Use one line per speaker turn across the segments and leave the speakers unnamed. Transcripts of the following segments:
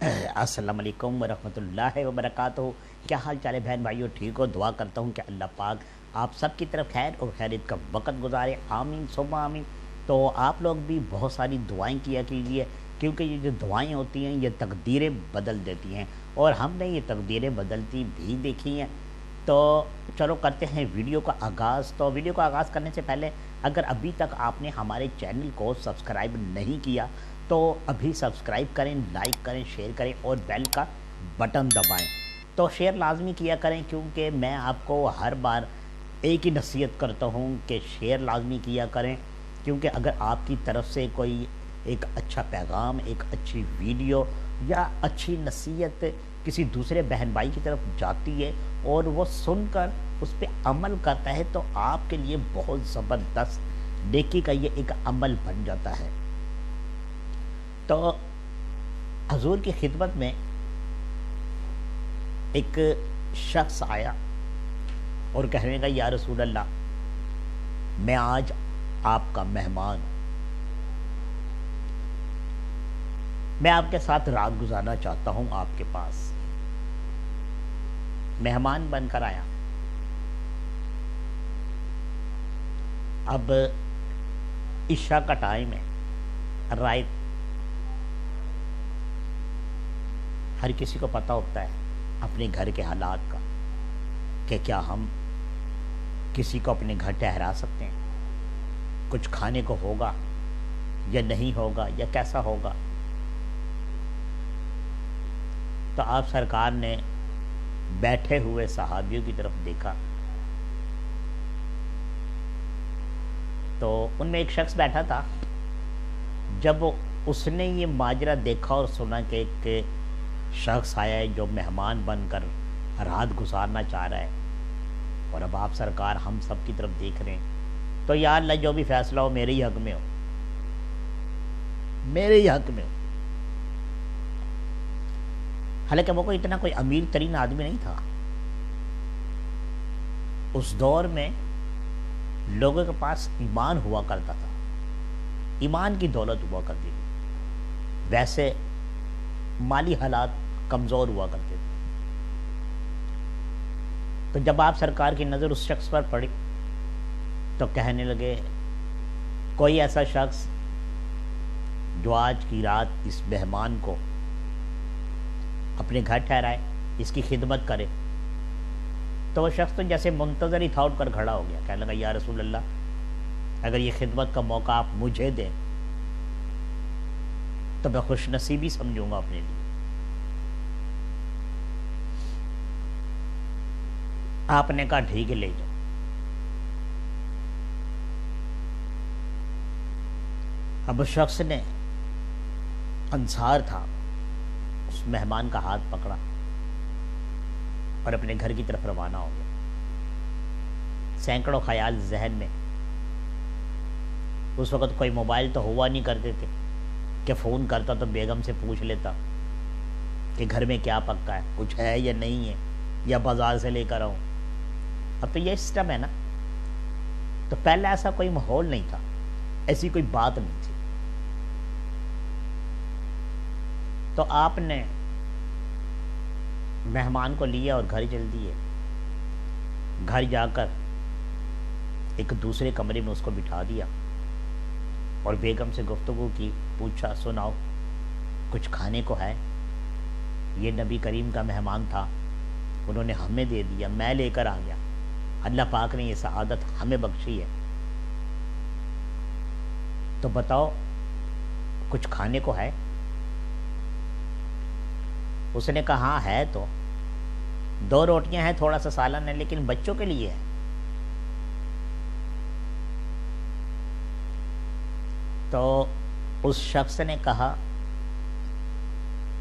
अस्सलाम वालेकुम वरहमतुल्लाहि वबरकातुहू। क्या हाल चाल है बहन भाइयों, ठीक हो? दुआ करता हूँ कि अल्लाह पाक आप सब की तरफ खैर और खैरियत का वक़्त गुजारे, आमीन सुम्मा आमीन। तो आप लोग भी बहुत सारी दुआएं किया कीजिए, क्योंकि ये जो दुआएं होती हैं ये तकदीरें बदल देती हैं, और हमने ये तकदीरें बदलती भी देखी हैं। तो चलो करते हैं वीडियो का आगाज़। तो वीडियो का आगाज़ करने से पहले अगर अभी तक आपने हमारे चैनल को सब्सक्राइब नहीं किया तो अभी सब्सक्राइब करें, लाइक करें, शेयर करें और बेल का बटन दबाएं। तो शेयर लाजमी किया करें, क्योंकि मैं आपको हर बार एक ही नसीहत करता हूँ कि शेयर लाजमी किया करें, क्योंकि अगर आपकी तरफ से कोई एक अच्छा पैगाम, एक अच्छी वीडियो या अच्छी नसीहत किसी दूसरे बहन भाई की तरफ जाती है और वो सुनकर उस पर अमल करता है, तो आपके लिए बहुत ज़बरदस्त नेकी का ये एक अमल बन जाता है। तो हजूर की खिदमत में एक शख्स आया और कहने लगा, या रसूल अल्लाह, मैं आज आपका मेहमान हूँ, मैं आपके साथ रात गुजारना चाहता हूँ आपके पास। मेहमान बनकर आया। अब इशा का टाइम है, रात, हर किसी को पता होता है अपने घर के हालात का, कि क्या हम किसी को अपने घर ठहरा सकते हैं, कुछ खाने को होगा या नहीं होगा या कैसा होगा। तो आप सरकार ने बैठे हुए सहाबियों की तरफ देखा, तो उनमें एक शख्स बैठा था। जब उसने ये माजरा देखा और सुना कि एक शख्स आया है जो मेहमान बनकर रात गुजारना चाह रहा है, और अब आप सरकार हम सब की तरफ देख रहे हैं, तो या अल्लाह जो भी फैसला हो मेरे ही हक में हो, मेरे ही हक में हो। हालांकि वो कोई इतना कोई अमीर तरीन आदमी नहीं था। उस दौर में लोगों के पास ईमान हुआ करता था, ईमान की दौलत हुआ करती थी, वैसे माली हालात कमज़ोर हुआ करते थे। तो जब आप सरकार की नज़र उस शख्स पर पड़ी तो कहने लगे, कोई ऐसा शख्स जो आज की रात इस मेहमान को अपने घर ठहराए, इसकी खिदमत करे। तो वो शख्स तो जैसे मुंतज़र ही था उठकर खड़ा हो गया, कहने लगा, या रसूल अल्लाह, अगर ये खिदमत का मौका आप मुझे दें तो मैं खुशनसीबी समझूंगा अपने लिए। आपने कहा ठीक है, ले जाओ। अब उस शख्स ने, अंसार था, उस मेहमान का हाथ पकड़ा और अपने घर की तरफ रवाना हो गया। सैकड़ों ख्याल जहन में। उस वक़्त कोई मोबाइल तो हुआ नहीं करते थे कि फ़ोन करता तो बेगम से पूछ लेता कि घर में क्या पक्का है, कुछ है या नहीं है, या बाज़ार से लेकर आऊँ। अब तो ये सिस्टम है ना। तो पहले ऐसा कोई माहौल नहीं था, ऐसी कोई बात नहीं थी। तो आपने मेहमान को लिया और घर चल दिए। घर जाकर एक दूसरे कमरे में उसको बिठा दिया और बेगम से गुफ्तगू की, पूछा, सुनाओ कुछ खाने को है? ये नबी करीम का मेहमान था, उन्होंने हमें दे दिया, मैं लेकर आ गया, अल्लाह पाक ने ये सआदत हमें बख्शी है, तो बताओ कुछ खाने को है? उसने कहा, हाँ है, तो 2 रोटियां हैं, थोड़ा सा सालन है, लेकिन बच्चों के लिए है। तो उस शख्स ने कहा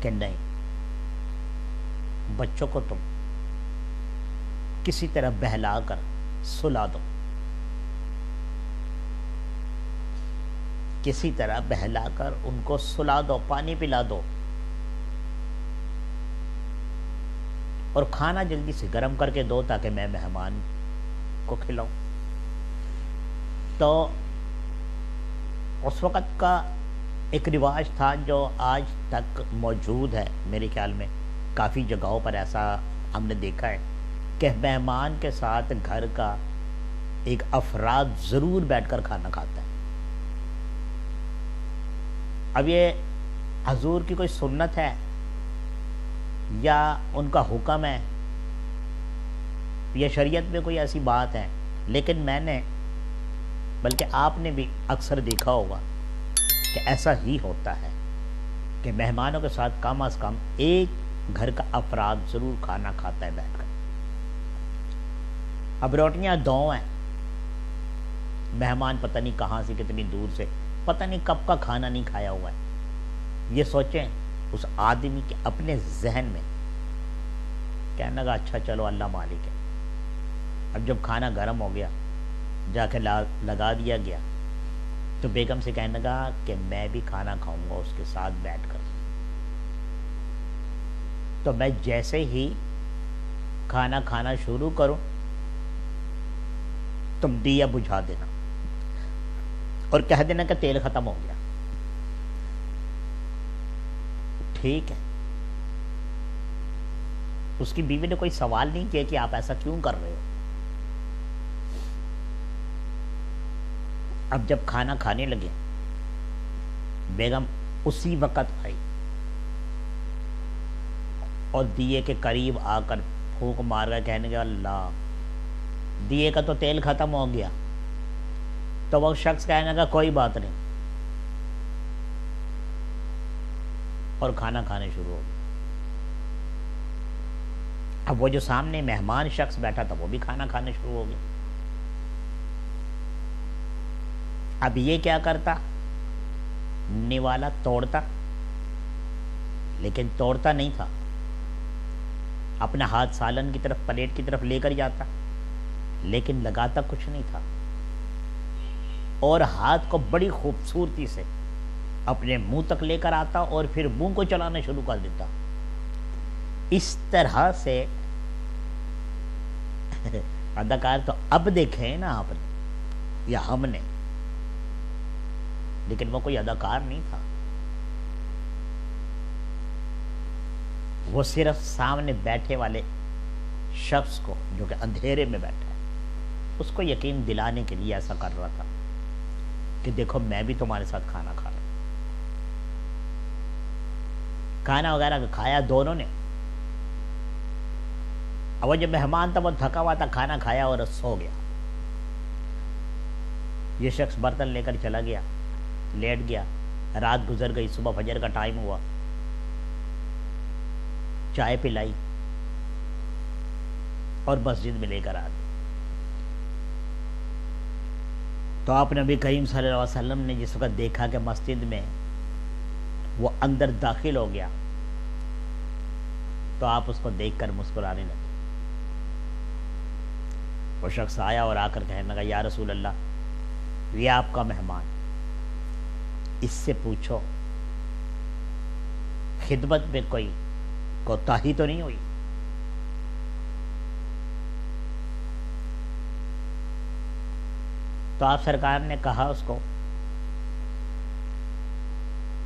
कि नहीं, बच्चों को तुम किसी तरह बहलाकर सुला दो, किसी तरह बहलाकर उनको सुला दो, पानी पिला दो, और खाना जल्दी से गर्म करके दो ताकि मैं मेहमान को खिलाऊं। तो उस वक़्त का ایک رواج تھا جو آج تک موجود ہے میرے خیال میں، کافی جگہوں پر ایسا ہم نے دیکھا ہے کہ مہمان کے ساتھ گھر کا ایک افراد ضرور بیٹھ کر کھانا کھاتا ہے۔ اب یہ حضور کی کوئی سنت ہے یا ان کا حکم ہے یا شریعت میں کوئی ایسی بات ہے، لیکن میں نے بلکہ آپ نے بھی اکثر دیکھا ہوگا کہ ایسا ہی ہوتا ہے کہ مہمانوں کے ساتھ کم از کم ایک گھر کا افراد ضرور کھانا کھاتا ہے بیٹھ کر۔ اب روٹیاں دو ہیں، مہمان پتہ نہیں کہاں سے کتنی دور سے، پتہ نہیں کب کا کھانا نہیں کھایا ہوا ہے۔ یہ سوچیں اس آدمی کے اپنے ذہن میں کہنے لگا اچھا چلو اللہ مالک ہے۔ اب جب کھانا گرم ہو گیا، جا کے لگا دیا گیا، تو بیگم سے کہنے لگا کہ میں بھی کھانا کھاؤں گا اس کے ساتھ بیٹھ کر۔ تو میں جیسے ہی کھانا کھانا شروع کروں تم دیا بجھا دینا اور کہہ دینا کہ تیل ختم ہو گیا۔ ٹھیک ہے، اس کی بیوی نے کوئی سوال نہیں کیا کہ آپ ایسا کیوں کر رہے ہو۔ اب جب کھانا کھانے لگے، بیگم اسی وقت آئی اور دیے کے قریب آ کر پھونک مار کر کہنے لگا اللہ، دیے کا تو تیل ختم ہو گیا۔ تو وہ شخص کہنے لگا کوئی بات نہیں، اور کھانا کھانے شروع ہو گیا۔ اب وہ جو سامنے مہمان شخص بیٹھا تھا وہ بھی کھانا کھانے شروع ہو گیا۔ اب یہ کیا کرتا، نوالا توڑتا، لیکن توڑتا نہیں تھا، اپنا ہاتھ سالن کی طرف پلیٹ کی طرف لے کر جاتا، لیکن لگاتا کچھ نہیں تھا، اور ہاتھ کو بڑی خوبصورتی سے اپنے منہ تک لے کر آتا اور پھر منہ کو چلانا شروع کر دیتا۔ اس طرح سے اداکار تو اب دیکھیں نا آپ نے یا ہم نے، لیکن وہ کوئی اداکار نہیں تھا، وہ صرف سامنے بیٹھے والے شخص کو جو کہ اندھیرے میں بیٹھا ہے اس کو یقین دلانے کے لیے ایسا کر رہا تھا کہ دیکھو میں بھی تمہارے ساتھ کھانا کھا رہا ہوں۔ کھانا وغیرہ کھایا دونوں نے، اب وہ جو مہمان تھا وہ تھکا ہوا تھا، کھانا کھایا اور سو گیا۔ یہ شخص برتن لے کر چلا گیا، لیٹ گیا، رات گزر گئی، صبح فجر کا ٹائم ہوا، چائے پلائی اور مسجد میں لے کر آ گئے۔ تو آپ نبی کریم صلی اللہ علیہ وسلم نے جس وقت دیکھا کہ مسجد میں وہ اندر داخل ہو گیا تو آپ اس کو دیکھ کر مسکرانے لگے۔ وہ شخص آیا اور آ کر کہنے لگا یا رسول اللہ، یہ آپ کا مہمان، اس سے پوچھو خدمت میں کوئی کوتاہی تو نہیں ہوئی؟ تو آپ سرکار نے کہا اس کو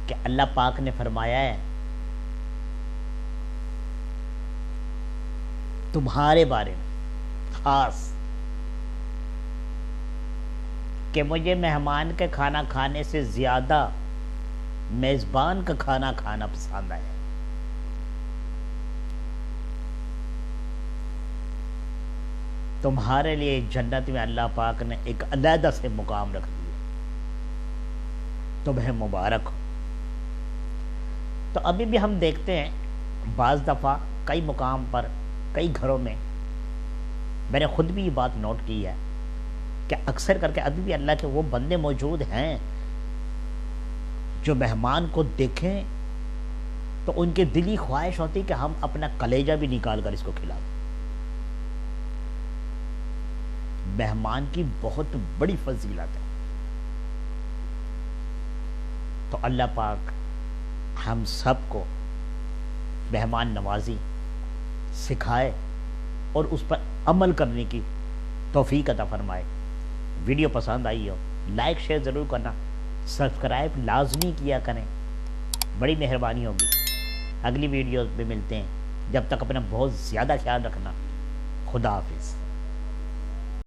کہ اللہ پاک نے فرمایا ہے تمہارے بارے میں خاص کہ مجھے مہمان کے کھانا کھانے سے زیادہ میزبان کا کھانا کھانا پسند ہے۔ تمہارے لیے جنت میں اللہ پاک نے ایک علیحدہ سے مقام رکھ دیا، تمہیں مبارک ہو۔ تو ابھی بھی ہم دیکھتے ہیں بعض دفعہ کئی مقام پر، کئی گھروں میں، میں نے خود بھی یہ بات نوٹ کی ہے کہ اکثر کر کے ابھی بھی اللہ کے وہ بندے موجود ہیں جو مہمان کو دیکھیں تو ان کی دلی خواہش ہوتی کہ ہم اپنا کلیجہ بھی نکال کر اس کو کھلا دیں۔ مہمان کی بہت بڑی فضیلت ہے۔ تو اللہ پاک ہم سب کو مہمان نوازی سکھائے اور اس پر عمل کرنے کی توفیق عطا فرمائے۔ ویڈیو پسند آئی ہو لائک شیئر ضرور کرنا، سبسکرائب لازمی کیا کریں، بڑی مہربانی ہوگی۔ اگلی ویڈیوز پہ ملتے ہیں، جب تک اپنا بہت زیادہ خیال رکھنا۔ خدا حافظ۔